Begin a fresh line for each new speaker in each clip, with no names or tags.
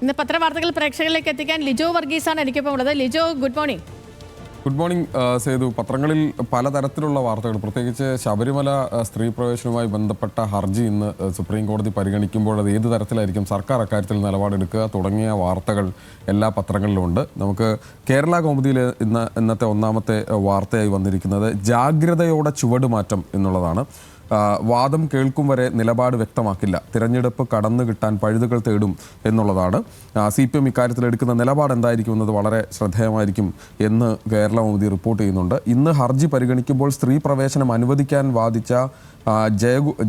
ഇന്ന് പത്രവാർത്തകൾ പ്രേക്ഷകരിലേക്ക് എത്തിക്കാൻ ലിജോ വർഗീസാണ് എനിക്കിപ്പോൾ ഉള്ളത്. Lijo, good morning.
Good morning Sethu. പത്രങ്ങളിൽ പലതരത്തിലുള്ള വാർത്തകൾ, പ്രത്യേകിച്ച് ശബരിമല സ്ത്രീ പ്രവേശനവുമായി ബന്ധപ്പെട്ട ഹർജി ഇന്ന് സുപ്രീം കോടതി പരിഗണിക്കുമ്പോൾ അത് ഏത് തരത്തിലായിരിക്കും സർക്കാർ അക്കാര്യത്തിൽ നിലപാടെടുക്കുക തുടങ്ങിയ വാർത്തകൾ എല്ലാ പത്രങ്ങളിലുമുണ്ട്. നമുക്ക് കേരള കൗമുദിയിൽ ഇന്നത്തെ ഒന്നാമത്തെ വാർത്തയായി വന്നിരിക്കുന്നത് ജാഗ്രതയോടെ ചുവടുമാറ്റം എന്നുള്ളതാണ്. വാദം കേൾക്കും വരെ നിലപാട് വ്യക്തമാക്കില്ല, തിരഞ്ഞെടുപ്പ് കടന്നു കിട്ടാൻ പഴുതുകൾ തേടും എന്നുള്ളതാണ്. CPM ഇക്കാര്യത്തിൽ എടുക്കുന്ന നിലപാട് എന്തായിരിക്കും എന്നത് വളരെ ശ്രദ്ധേയമായിരിക്കും എന്ന് കേരള കൗമുദി റിപ്പോർട്ട് ചെയ്യുന്നുണ്ട്. ഇന്ന് ഹർജി പരിഗണിക്കുമ്പോൾ സ്ത്രീ പ്രവേശനം അനുവദിക്കാൻ വാദിച്ച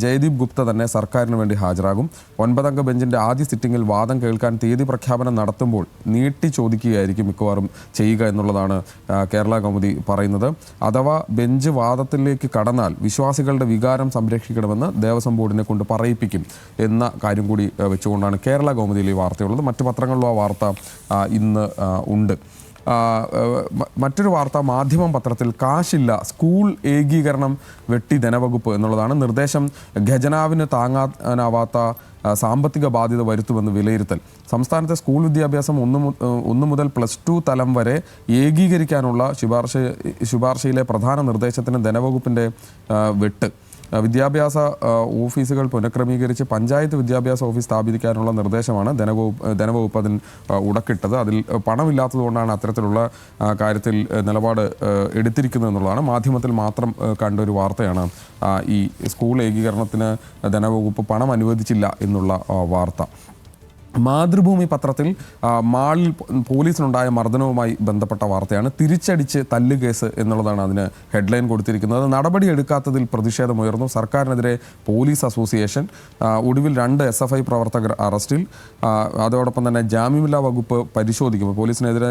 ജയദീപ് ഗുപ്ത തന്നെ സർക്കാരിന് വേണ്ടി ഹാജരാകും. 9-അംഗ ബെഞ്ചിന്റെ ആദ്യ സിറ്റിംഗിൽ വാദം കേൾക്കാൻ തീയതി പ്രഖ്യാപനം നടത്തുമ്പോൾ നീട്ടി ചോദിക്കുകയായിരിക്കും മിക്കവാറും ചെയ്യുക എന്നുള്ളതാണ് കേരള കൗമുദി പറയുന്നത്. അഥവാ ബെഞ്ച് വാദത്തിലേക്ക് കടന്നാൽ വിശ്വാസികളുടെ വികാരം സംരക്ഷിക്കണമെന്ന് ദേവസ്വം ബോർഡിനെ കൊണ്ട് പറയിപ്പിക്കും എന്ന കാര്യം കൂടി വെച്ചുകൊണ്ടാണ് കേരള കൗമുദിയിൽ ഈ വാർത്തയുള്ളത്. മറ്റു പത്രങ്ങളിലും ആ വാർത്ത ഇന്ന് ഉണ്ട്. മറ്റൊരു വാർത്ത മാധ്യമം പത്രത്തിൽ കാശില്ല, സ്കൂൾ ഏകീകരണം വെട്ടി ധനവകുപ്പ് എന്നുള്ളതാണ്. നിർദ്ദേശം ഖജനാവിന് താങ്ങാനാവാത്ത സാമ്പത്തിക ബാധ്യത വരുത്തുമെന്ന് വിലയിരുത്തൽ. സംസ്ഥാനത്തെ സ്കൂൾ വിദ്യാഭ്യാസം 1 മുതൽ +2 തലം വരെ ഏകീകരിക്കാനുള്ള ശുപാർശയിലെ പ്രധാന നിർദ്ദേശത്തിന് ധനവകുപ്പിൻ്റെ വെട്ട്. വിദ്യാഭ്യാസ ഓഫീസുകൾ പുനഃക്രമീകരിച്ച് പഞ്ചായത്ത് വിദ്യാഭ്യാസ ഓഫീസ് സ്ഥാപിക്കാനുള്ള നിർദ്ദേശമാണ് ധനവകുപ്പ് അതിൽ ഉടക്കിട്ടത്. അതിൽ പണമില്ലാത്തതുകൊണ്ടാണ് അത്തരത്തിലുള്ള കാര്യത്തിൽ നിലപാട് എടുത്തിരിക്കുന്നത് എന്നുള്ളതാണ്. മാധ്യമത്തിൽ മാത്രം കണ്ടൊരു വാർത്തയാണ് ഈ സ്കൂൾ ഏകീകരണത്തിന് ധനവകുപ്പ് പണം അനുവദിച്ചില്ല എന്നുള്ള വാർത്ത. മാതൃഭൂമി പത്രത്തിൽ മാളിൽ പോലീസിനുണ്ടായ മർദ്ദനവുമായി ബന്ധപ്പെട്ട വാർത്തയാണ്. തിരിച്ചടിച്ച് തല്ലുകേസ് എന്നുള്ളതാണ് അതിന് ഹെഡ്ലൈൻ കൊടുത്തിരിക്കുന്നത്. നടപടിയെടുക്കാത്തതിൽ പ്രതിഷേധമുയർന്നു, സർക്കാരിനെതിരെ പോലീസ് അസോസിയേഷൻ. ഒടുവിൽ 2 SFI പ്രവർത്തകർ അറസ്റ്റിൽ. അതോടൊപ്പം തന്നെ ജാമ്യമില്ലാ വകുപ്പ് പരിശോധിക്കും, പോലീസിനെതിരെ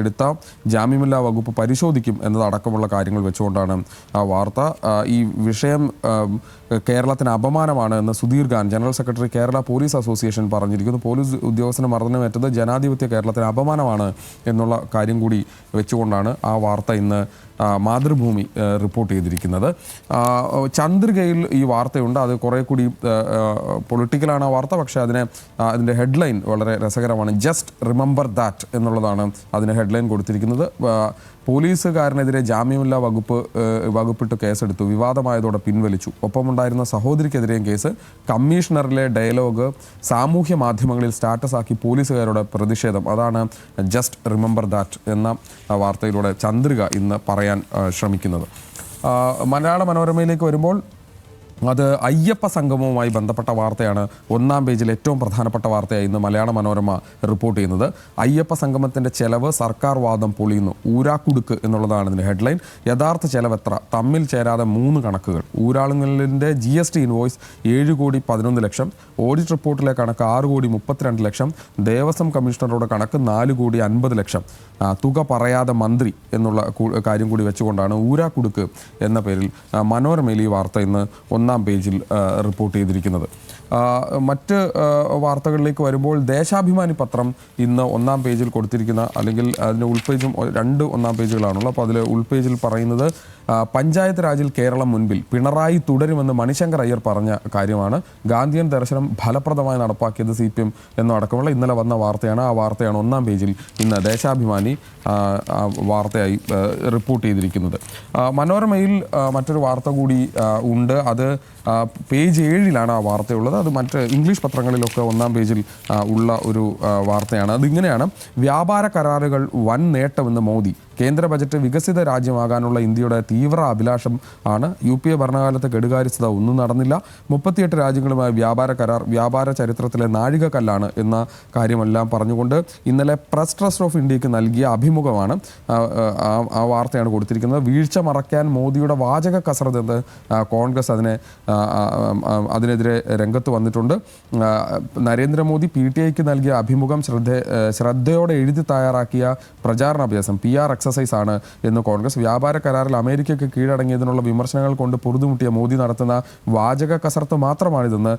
എടുത്ത ജാമ്യമില്ലാ വകുപ്പ് പരിശോധിക്കും എന്നതടക്കമുള്ള കാര്യങ്ങൾ വെച്ചുകൊണ്ടാണ് ആ വാർത്ത. ഈ വിഷയം കേരളത്തിന് അപമാനമാണ് എന്ന് Sudheer Khan, general secretary Kerala police association പറഞ്ഞിരിക്കുന്നു. പോലീസ് ഉദ്യോഗസ്ഥന് മർദ്ദനമേറ്റത് ജനാധിപത്യ കേരളത്തിന് അപമാനമാണ് എന്നുള്ള കാര്യം കൂടി വെച്ചുകൊണ്ടാണ് ആ വാർത്ത ഇന്ന് മാതൃഭൂമി റിപ്പോർട്ട് ചെയ്തിരിക്കുന്നത്. ചന്ദ്രികയിൽ ഈ വാർത്തയുണ്ട്, അത് കുറേ കൂടി പൊളിറ്റിക്കലാണ് ആ വാർത്ത. പക്ഷേ അതിൻ്റെ ഹെഡ്ലൈൻ വളരെ രസകരമാണ്. ജസ്റ്റ് റിമെമ്പർ ദാറ്റ് എന്നുള്ളതാണ് അതിന് ഹെഡ്ലൈൻ കൊടുത്തിരിക്കുന്നത്. പോലീസുകാരനെതിരെ ജാമ്യമില്ലാ വകുപ്പിട്ട് കേസെടുത്തു, വിവാദമായതോടെ പിൻവലിച്ചു. ഒപ്പമുണ്ടായിരുന്ന സഹോദരിക്കെതിരെയും കേസ്. കമ്മീഷണറിലെ ഡയലോഗ് സാമൂഹ്യ മാധ്യമങ്ങളിൽ സ്റ്റാറ്റസ് ആക്കി പോലീസുകാരുടെ പ്രതിഷേധം. അതാണ് ജസ്റ്റ് റിമെമ്പർ ദാറ്റ് എന്ന വാർത്തയിലൂടെ ചന്ദ്രിക ഇന്ന് പറയാൻ ശ്രമിക്കുന്നത്. മലയാള മനോരമയിലേക്ക് വരുമ്പോൾ അത് അയ്യപ്പ സംഗമവുമായി ബന്ധപ്പെട്ട വാർത്തയാണ്. 1-ാം പേജിൽ ഏറ്റവും പ്രധാനപ്പെട്ട വാർത്തയായി ഇന്ന് മലയാള മനോരമ റിപ്പോർട്ട് ചെയ്യുന്നത്. അയ്യപ്പ സംഗമത്തിൻ്റെ ചെലവ് സർക്കാർ വാദം പൊളിയുന്നു, ഊരാക്കുടുക്ക് എന്നുള്ളതാണ് ഇതിൻ്റെ ഹെഡ്ലൈൻ. യഥാർത്ഥ ചെലവ് എത്ര? തമ്മിൽ ചേരാതെ 3 കണക്കുകൾ. ഊരാളുങ്ങളുടെ GST ഇൻവോയ്സ് 7,11,00,000, ഓഡിറ്റ് റിപ്പോർട്ടിലെ കണക്ക് 6,32,00,000, ദേവസ്വം കമ്മീഷണറുടെ കണക്ക് 4,50,00,000. തുക പറയാതെ മന്ത്രി എന്നുള്ള കാര്യം കൂടി വെച്ചുകൊണ്ടാണ് ഊരാക്കുടുക്ക് എന്ന പേരിൽ മനോരമയിൽ ഈ വാർത്ത ഇന്ന് 1-ാം പേജിൽ റിപ്പോർട്ട് ചെയ്തിരിക്കുന്നത്. മറ്റ് വാർത്തകളിലേക്ക് വരുമ്പോൾ ദേശാഭിമാനി പത്രം ഇന്ന് 1-ാം പേജിൽ കൊടുത്തിരിക്കുന്ന, അല്ലെങ്കിൽ അതിൻ്റെ ഉൾപേജും 2 1-ാം പേജുകളാണുള്ളത്. അപ്പോൾ അതിൽ ഉൾപേജിൽ പറയുന്നത് പഞ്ചായത്ത് രാജിൽ കേരളം മുൻപിൽ, പിണറായി തുടരുമെന്ന് മണിശങ്കർ അയ്യർ പറഞ്ഞ കാര്യമാണ്. ഗാന്ധിയൻ ദർശനം ഫലപ്രദമായി നടപ്പാക്കിയത് CPM എന്നടക്കമുള്ള ഇന്നലെ വന്ന വാർത്തയാണ്. ആ വാർത്തയാണ് 1-ാം പേജിൽ ഇന്ന് ദേശാഭിമാനി വാർത്തയായി റിപ്പോർട്ട് ചെയ്തിരിക്കുന്നത്. മനോരമയിൽ മറ്റൊരു വാർത്ത കൂടി ഉണ്ട്. അത് പേജ് 7-ലാണ് ആ വാർത്തയുള്ളത്. അത് മറ്റ് ഇംഗ്ലീഷ് പത്രങ്ങളിലൊക്കെ 1-ാം പേജിൽ ഉള്ള ഒരു വാർത്തയാണ്. അതിങ്ങനെയാണ്: വ്യാപാര കരാറുകൾ വൻ നേട്ടമെന്ന് മോദി. കേന്ദ്ര ബജറ്റ് വികസിത രാജ്യമാകാനുള്ള ഇന്ത്യയുടെ തീവ്ര അഭിലാഷം ആണ്. UPA ഭരണകാലത്ത് കെടുകാര്യസ്ഥത ഒന്നും നടന്നില്ല. 38 രാജ്യങ്ങളുമായി വ്യാപാര കരാർ വ്യാപാര ചരിത്രത്തിലെ നാഴികക്കല്ലാണ് എന്ന കാര്യമെല്ലാം പറഞ്ഞുകൊണ്ട് ഇന്നലെ പ്രസ് ട്രസ്റ്റ് ഓഫ് ഇന്ത്യക്ക് നൽകിയ അഭിമുഖമാണ് ആ വാർത്തയാണ് കൊടുത്തിരിക്കുന്നത്. വീഴ്ച മറയ്ക്കാൻ മോദിയുടെ വാചക കസരത്ത് എന്ന് കോൺഗ്രസ് അതിനെതിരെ രംഗത്ത് വന്നിട്ടുണ്ട്. നരേന്ദ്രമോദി PTIക്ക് നൽകിയ അഭിമുഖം ശ്രദ്ധയോടെ എഴുതി തയ്യാറാക്കിയ പ്രചാരണ അഭ്യാസം PR എക്സസൈസ് ആണ് എന്ന് കോൺഗ്രസ്. വ്യാപാര കരാറിൽ അമേരിക്കയ്ക്ക് കീഴടങ്ങിയതിനുള്ള വിമർശനങ്ങൾ കൊണ്ട് പൊറുതുമുട്ടിയ മോദി നടത്തുന്ന വാചക കസർത്ത് മാത്രമാണിതെന്ന്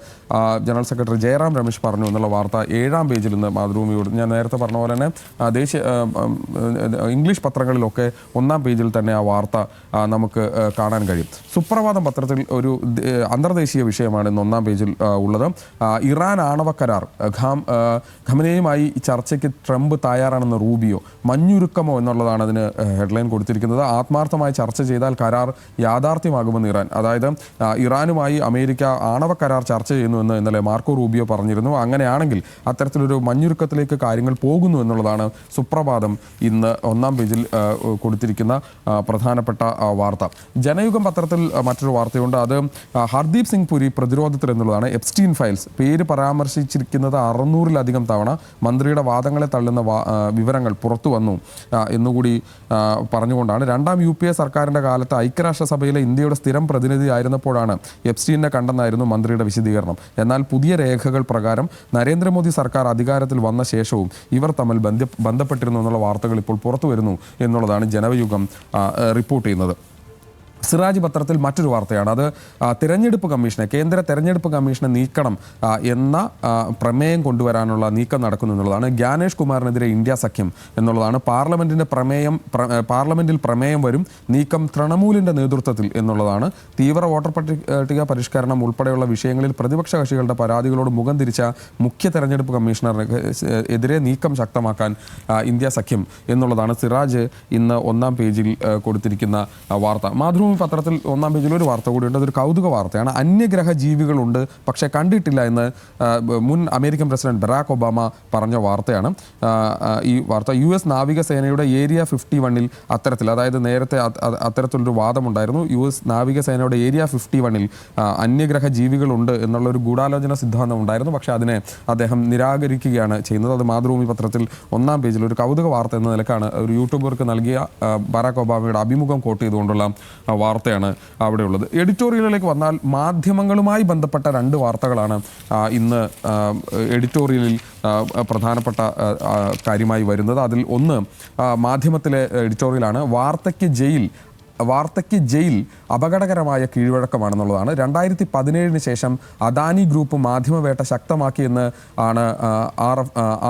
ജനറൽ സെക്രട്ടറി ജയറാം രമേശ് പറഞ്ഞു എന്നുള്ള വാർത്ത 7-ാം പേജിൽ നിന്ന് മാതൃഭൂമിയോട് ഞാൻ നേരത്തെ പറഞ്ഞ പോലെ തന്നെ ഇംഗ്ലീഷ് പത്രങ്ങളിലൊക്കെ 1-ാം പേജിൽ തന്നെ ആ വാർത്ത നമുക്ക് കാണാൻ കഴിയും. സുപ്രഭാതം പത്രത്തിൽ ഒരു അന്തർദേശീയ വിഷയമാണ് ഇന്ന് 1-ാം പേജിൽ ഉള്ളത്. ഇറാൻ ആണവ കരാർ ഖമനേയുമായി ചർച്ചയ്ക്ക് ട്രംപ് തയ്യാറാണെന്ന് റൂബിയോ. മഞ്ഞുരുക്കമോ എന്നുള്ളതാണ് അതിന് ഹെഡ്ലൈൻ കൊടുത്തിരിക്കുന്നത്. ആത്മാർത്ഥമായി ചർച്ച ചെയ്താൽ കരാർ യാഥാർത്ഥ്യമാകുമെന്ന് ഇറാൻ. അതായത് ഇറാനുമായി അമേരിക്ക ആണവ കരാർ ചർച്ച ചെയ്യുന്നുവെന്ന് ഇന്നലെ മാർക്കോ റൂബിയോ പറഞ്ഞിരുന്നു. അങ്ങനെയാണെങ്കിൽ അത്തരത്തിലൊരു മഞ്ഞുരുക്കത്തിലേക്ക് കാര്യങ്ങൾ പോകുന്നു എന്നുള്ളതാണ് സുപ്രഭാതം ഇന്ന് 1-ാം പേജിൽ കൊടുത്തിരിക്കുന്ന പ്രധാനപ്പെട്ട വാർത്ത. ജനയുഗം പത്രത്തിൽ മറ്റൊരു വാർത്തയുണ്ട്. അത് ഹർദീപ് സിംഗ് പുരി പ്രതിരോധത്തിൽ എന്നുള്ളതാണ്. എപ്സ്റ്റീൻ ഫയൽസ് പേര് പരാമർശിച്ചിരിക്കുന്നത് 600-ലധികം തവണ. മന്ത്രിയുടെ വാദങ്ങളെ തള്ളുന്ന വിവരങ്ങൾ പുറത്തു വന്നു എന്നുകൂടി പറഞ്ഞുകൊണ്ടാണ്. 2-ാം UPA സർക്കാരിൻ്റെ കാലത്ത് ഐക്യരാഷ്ട്രസഭയിലെ ഇന്ത്യയുടെ സ്ഥിരം പ്രതിനിധിയായിരുന്നപ്പോഴാണ് എപ്സ്റ്റീനെ കണ്ടെന്നായിരുന്നു മന്ത്രിയുടെ വിശദീകരണം. എന്നാൽ പുതിയ രേഖകൾ പ്രകാരം നരേന്ദ്രമോദി സർക്കാർ അധികാരത്തിൽ വന്ന ശേഷവും ഇവർ തമ്മിൽ ബന്ധപ്പെട്ടിരുന്നു എന്നുള്ള വാർത്തകൾ ഇപ്പോൾ പുറത്തു വരുന്നു എന്നുള്ളതാണ് ജനയുഗം റിപ്പോർട്ട് ചെയ്യുന്നത്. സിറാജ് പത്രത്തിൽ മറ്റൊരു വാർത്തയാണ്. അത് തിരഞ്ഞെടുപ്പ് കമ്മീഷനെ, കേന്ദ്ര തെരഞ്ഞെടുപ്പ് കമ്മീഷനെ നീക്കണം എന്ന പ്രമേയം കൊണ്ടുവരാനുള്ള നീക്കം നടക്കുന്നു എന്നുള്ളതാണ്. ജ്ഞാനേഷ് കുമാറിനെതിരെ ഇന്ത്യ സഖ്യം എന്നുള്ളതാണ്. പാർലമെന്റിൽ പ്രമേയം വരും. നീക്കം തൃണമൂലിൻ്റെ നേതൃത്വത്തിൽ എന്നുള്ളതാണ്. തീവ്ര വോട്ടർ പട്ടിക പരിഷ്കരണം ഉൾപ്പെടെയുള്ള വിഷയങ്ങളിൽ പ്രതിപക്ഷ കക്ഷികളുടെ പരാതികളോട് മുഖം തിരിച്ച മുഖ്യ തെരഞ്ഞെടുപ്പ് കമ്മീഷണർക്കെതിരെ നീക്കം ശക്തമാക്കാൻ ഇന്ത്യ സഖ്യം എന്നുള്ളതാണ് സിറാജ് ഇന്ന് 1-ാം പേജിൽ കൊടുത്തിരിക്കുന്ന വാർത്ത. മാതൃഭൂമി പത്രത്തിൽ 1-ാം പേജിൽ ഒരു വാർത്ത കൂടിയുണ്ട്. അതൊരു കൗതുക വാർത്തയാണ്. അന്യഗ്രഹ ജീവികളുണ്ട് പക്ഷേ കണ്ടിട്ടില്ല എന്ന് മുൻ അമേരിക്കൻ പ്രസിഡന്റ് ബറാക് ഒബാമ പറഞ്ഞ വാർത്തയാണ് ഈ വാർത്ത. US നാവികസേനയുടെ ഏരിയ 51-ൽ അതായത് നേരത്തെ അത്തരത്തിലൊരു വാദമുണ്ടായിരുന്നു. US നാവികസേനയുടെ ഏരിയ 51-ൽ അന്യഗ്രഹ ജീവികളുണ്ട് എന്നുള്ളൊരു ഗൂഢാലോചന സിദ്ധാന്തം ഉണ്ടായിരുന്നു. പക്ഷേ അതിനെ അദ്ദേഹം നിരാകരിക്കുകയാണ് ചെയ്യുന്നത്. അത് മാതൃഭൂമി പത്രത്തിൽ 1-ാം പേജിൽ ഒരു കൗതുക വാർത്ത എന്ന നിലക്കാണ് ഒരു യൂട്യൂബർക്ക് നൽകിയ ബറാക് ഒബാമയുടെ അഭിമുഖം കോട്ട് ചെയ്തുകൊണ്ടുള്ള വാർത്തയാണ് അവിടെയുള്ളത്. എഡിറ്റോറിയലിലേക്ക് വന്നാൽ മാധ്യമങ്ങളുമായി ബന്ധപ്പെട്ട 2 വാർത്തകളാണ് ഇന്ന് എഡിറ്റോറിയലിൽ പ്രധാനപ്പെട്ട കാര്യമായി വരുന്നത്. അതിൽ ഒന്ന് മാധ്യമത്തിലെ എഡിറ്റോറിയലാണ്. വാർത്തയ്ക്ക് ജയിൽ അപകടകരമായ കീഴ്വഴക്കമാണെന്നുള്ളതാണ്. 2017 ശേഷം അദാനി ഗ്രൂപ്പ് മാധ്യമവേട്ട ശക്തമാക്കിയെന്ന് ആണ്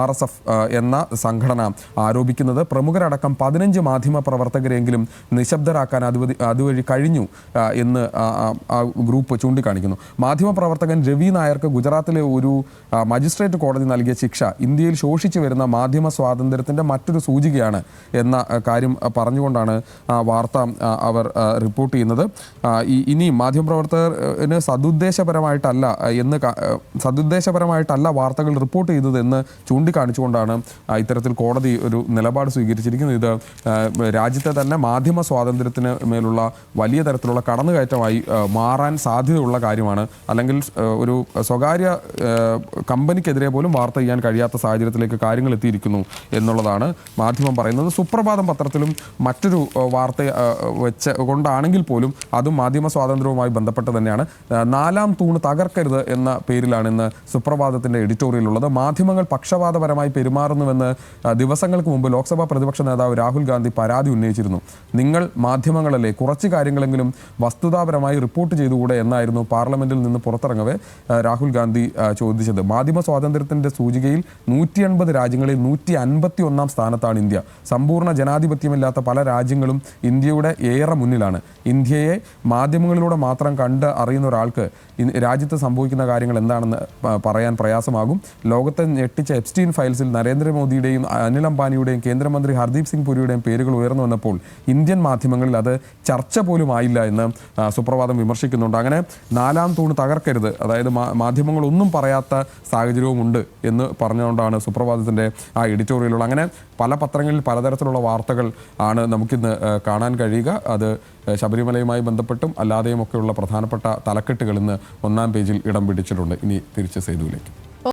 RSF എന്ന സംഘടന ആരോപിക്കുന്നത്. പ്രമുഖരടക്കം 15 മാധ്യമ പ്രവർത്തകരെങ്കിലും നിശബ്ദരാക്കാൻ അതുവഴി കഴിഞ്ഞു എന്ന് ഗ്രൂപ്പ് ചൂണ്ടിക്കാണിക്കുന്നു. മാധ്യമപ്രവർത്തകൻ രവി നായർക്ക് ഗുജറാത്തിലെ ഒരു മജിസ്ട്രേറ്റ് കോടതി നൽകിയ ശിക്ഷ ഇന്ത്യയിൽ ശോഷിച്ചു വരുന്ന മാധ്യമ സ്വാതന്ത്ര്യത്തിൻ്റെ മറ്റൊരു സൂചികയാണ് എന്ന കാര്യം പറഞ്ഞുകൊണ്ടാണ് വാർത്ത അവർ റിപ്പോർട്ട് ചെയ്യുന്നത്. ഇനി മാധ്യമപ്രവർത്തകന് സദുദ്ദേശപരമായിട്ടല്ല വാർത്തകൾ റിപ്പോർട്ട് ചെയ്തത് എന്ന് ചൂണ്ടിക്കാണിച്ചുകൊണ്ടാണ് ഇത്തരത്തിൽ കോടതി ഒരു നിലപാട് സ്വീകരിച്ചിരിക്കുന്നത്. ഇത് രാജ്യത്തെ തന്നെ മാധ്യമ സ്വാതന്ത്ര്യത്തിന് മേലുള്ള വലിയ തരത്തിലുള്ള കടന്നുകയറ്റമായി മാറാൻ സാധ്യതയുള്ള കാര്യമാണ്. അല്ലെങ്കിൽ ഒരു സ്വകാര്യ കമ്പനിക്കെതിരെ പോലും വാർത്ത ചെയ്യാൻ കഴിയാത്ത സാഹചര്യത്തിലേക്ക് കാര്യങ്ങൾ എത്തിയിരിക്കുന്നു എന്നുള്ളതാണ് മാധ്യമം പറയുന്നത്. സുപ്രഭാതം പത്രത്തിലും മറ്റൊരു വാർത്ത കൊണ്ടാണെങ്കിൽ പോലും അതും മാധ്യമ സ്വാതന്ത്ര്യവുമായി ബന്ധപ്പെട്ട് തന്നെയാണ്. 4-ാം തൂണ് തകർക്കരുത് എന്ന പേരിലാണ് ഇന്ന് സുപ്രഭാതത്തിൻ്റെ എഡിറ്റോറിയലുള്ളത്. മാധ്യമങ്ങൾ പക്ഷപാതപരമായി പെരുമാറുന്നുവെന്ന് ദിവസങ്ങൾക്ക് മുമ്പ് ലോക്സഭാ പ്രതിപക്ഷ നേതാവ് രാഹുൽ ഗാന്ധി പരാതി ഉന്നയിച്ചിരുന്നു. നിങ്ങൾ മാധ്യമങ്ങളല്ലേ, കുറച്ച് കാര്യങ്ങളെങ്കിലും വസ്തുതാപരമായി റിപ്പോർട്ട് ചെയ്തുകൂടെ എന്നായിരുന്നു പാർലമെന്റിൽ നിന്ന് പുറത്തിറങ്ങവേ രാഹുൽ ഗാന്ധി ചോദിച്ചത്. മാധ്യമ സ്വാതന്ത്ര്യത്തിൻ്റെ സൂചികയിൽ 180 രാജ്യങ്ങളിൽ 151-ാം സ്ഥാനത്താണ് ഇന്ത്യ. സമ്പൂർണ്ണ ജനാധിപത്യമില്ലാത്ത പല രാജ്യങ്ങളും ഇന്ത്യയുടെ ഏറെ മുന്നിലാണ്. ഇന്ത്യയെ മാധ്യമങ്ങളിലൂടെ മാത്രം കണ്ട് അറിയുന്ന ഒരാൾക്ക് രാജ്യത്ത് സംഭവിക്കുന്ന കാര്യങ്ങൾ എന്താണെന്ന് പറയാൻ പ്രയാസമാകും. ലോകത്തെ ഞെട്ടിച്ച എപ്സ്റ്റീൻ ഫയൽസിൽ നരേന്ദ്രമോദിയുടെയും അനിൽ അംബാനിയുടെയും കേന്ദ്രമന്ത്രി ഹർദീപ് സിംഗ് പുരിയുടെയും പേരുകൾ ഉയർന്നു വന്നപ്പോൾ ഇന്ത്യൻ മാധ്യമങ്ങളിൽ അത് ചർച്ച പോലും ആയില്ല എന്ന് സുപ്രഭാതം വിമർശിക്കുന്നുണ്ട്. അങ്ങനെ 4-ാം തൂണ് തകർക്കരുത്, അതായത് മാധ്യമങ്ങളൊന്നും പറയാത്ത സാഹചര്യവുമുണ്ട് എന്ന് പറഞ്ഞുകൊണ്ടാണ് സുപ്രഭാതത്തിൻ്റെ ആ എഡിറ്റോറിയലുള്ള. അങ്ങനെ പല പത്രങ്ങളിൽ പലതരത്തിലുള്ള വാർത്തകൾ ആണ് നമുക്കിന്ന് കാണാൻ കഴിയുക. അത് ശബരിമലയുമായി ബന്ധപ്പെട്ടും അല്ലാതെയുമൊക്കെയുള്ള പ്രധാനപ്പെട്ട തലക്കെട്ടുകൾ ഇന്ന് 1-ാം പേജിൽ ഇടം പിടിച്ചിട്ടുണ്ട്. ഇനി തിരിച്ച് സേതുവിലേക്ക്.